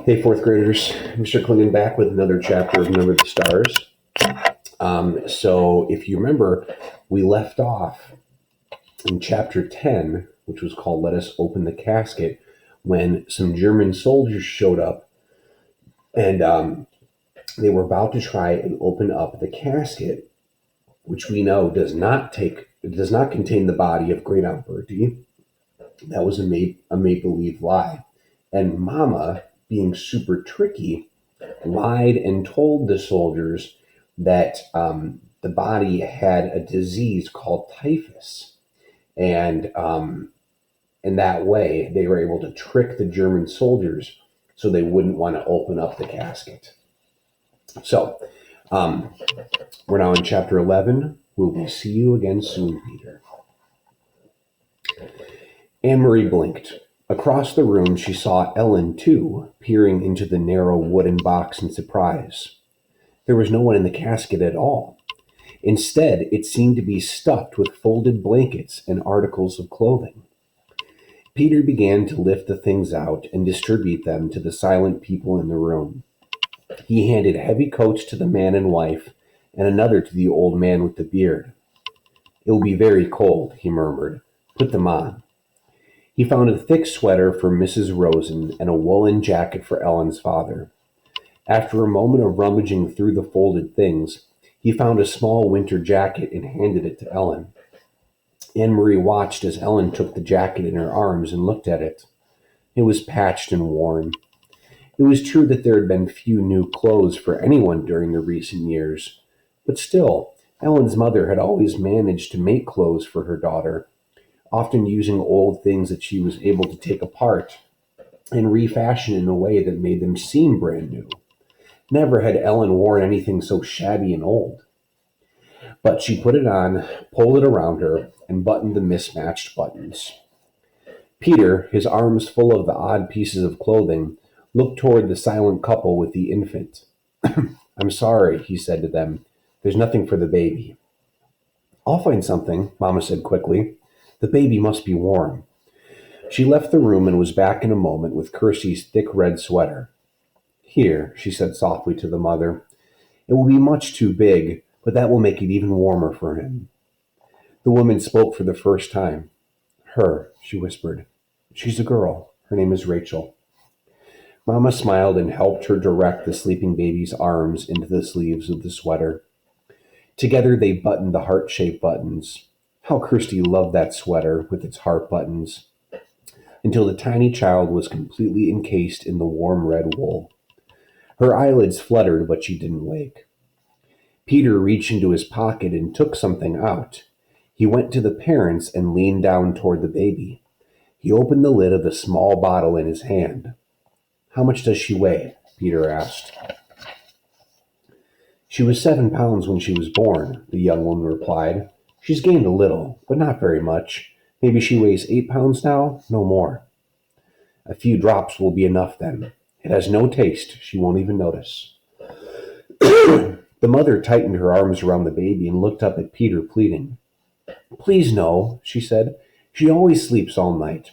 Hey, fourth graders. Mr. Klingon back with another chapter of Remember the Stars. So, if you remember, we left off in chapter 10, which was called Let Us Open the Casket, when some German soldiers showed up and they were about to try and open up the casket, which we know does not contain the body of Great Aunt Bertie. That was a make-believe lie. And Mama, being super tricky, lied and told the soldiers that the body had a disease called typhus. And in that way, they were able to trick the German soldiers so they wouldn't want to open up the casket. So, we're now in chapter 11. Will we see you again soon, Peter? Anne-Marie blinked. Across the room, she saw Ellen, too, peering into the narrow wooden box in surprise. There was no one in the casket at all. Instead, it seemed to be stuffed with folded blankets and articles of clothing. Peter began to lift the things out and distribute them to the silent people in the room. He handed heavy coats to the man and wife, and another to the old man with the beard. "It will be very cold," he murmured. "Put them on." He found a thick sweater for Mrs. Rosen and a woolen jacket for Ellen's father. After a moment of rummaging through the folded things, he found a small winter jacket and handed it to Ellen. Anne-Marie watched as Ellen took the jacket in her arms and looked at it. It was patched and worn. It was true that there had been few new clothes for anyone during the recent years, but still, Ellen's mother had always managed to make clothes for her daughter, often using old things that she was able to take apart and refashion in a way that made them seem brand new. Never had Ellen worn anything so shabby and old. But she put it on, pulled it around her, and buttoned the mismatched buttons. Peter, his arms full of the odd pieces of clothing, looked toward the silent couple with the infant. "I'm sorry," he said to them. "There's nothing for the baby." "I'll find something," Mama said quickly. "The baby must be warm." She left the room and was back in a moment with Kirsty's thick red sweater. "Here," she said softly to the mother. "It will be much too big, but that will make it even warmer for him." The woman spoke for the first time. "Her," she whispered. "She's a girl. Her name is Rachel." Mama smiled and helped her direct the sleeping baby's arms into the sleeves of the sweater. Together they buttoned the heart-shaped buttons. How Kirsty loved that sweater with its heart buttons, until the tiny child was completely encased in the warm red wool. Her eyelids fluttered, but she didn't wake. Peter reached into his pocket and took something out. He went to the parents and leaned down toward the baby. He opened the lid of the small bottle in his hand. "How much does she weigh?" Peter asked. "She was 7 pounds when she was born," the young woman replied. "She's gained a little, but not very much. Maybe she weighs 8 pounds now, no more." "A few drops will be enough then. It has no taste. She won't even notice." The mother tightened her arms around the baby and looked up at Peter, pleading. "Please, no," she said. "She always sleeps all night.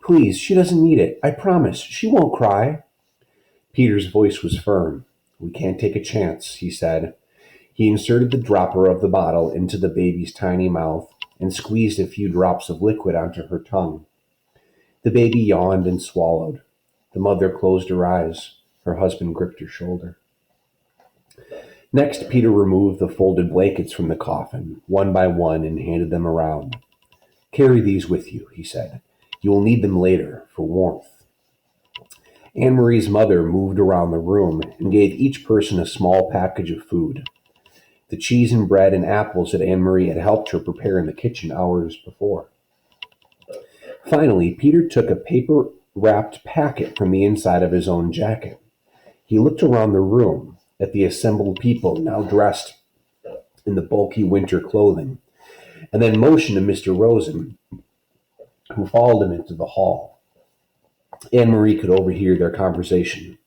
Please, she doesn't need it. I promise. She won't cry." Peter's voice was firm. "We can't take a chance," he said. He inserted the dropper of the bottle into the baby's tiny mouth and squeezed a few drops of liquid onto her tongue. The baby yawned and swallowed. The mother closed her eyes. Her husband gripped her shoulder. Next, Peter removed the folded blankets from the coffin, one by one, and handed them around. "Carry these with you," he said. "You will need them later, for warmth." Anne-Marie's mother moved around the room and gave each person a small package of food. The cheese and bread and apples that Anne-Marie had helped her prepare in the kitchen hours before. Finally, Peter took a paper-wrapped packet from the inside of his own jacket. He looked around the room at the assembled people now dressed in the bulky winter clothing, and then motioned to Mr. Rosen, who followed him into the hall. Anne-Marie could overhear their conversation.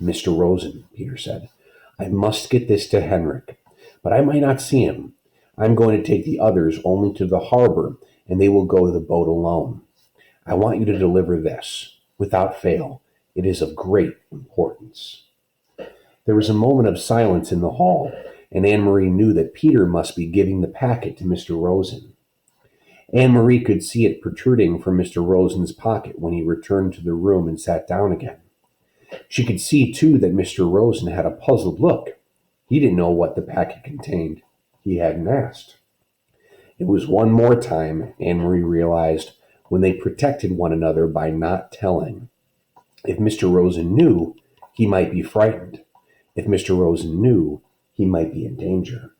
"Mr. Rosen," Peter said, "I must get this to Henrik, but I might not see him. I'm going to take the others only to the harbor, and they will go to the boat alone. I want you to deliver this, without fail, It is of great importance." There was a moment of silence in the hall, and Anne Marie knew that Peter must be giving the packet to Mr. Rosen. Anne Marie could see it protruding from Mr. Rosen's pocket when he returned to the room and sat down again. She could see, too, that Mr. Rosen had a puzzled look. He didn't know what the packet contained. He hadn't asked. It was one more time, Anne Marie realized, when they protected one another by not telling. If Mr. Rosen knew, he might be frightened. If Mr. Rosen knew, he might be in danger.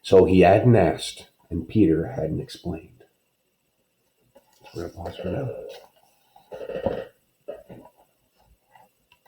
So he hadn't asked, and Peter hadn't explained. We're going to pause for now.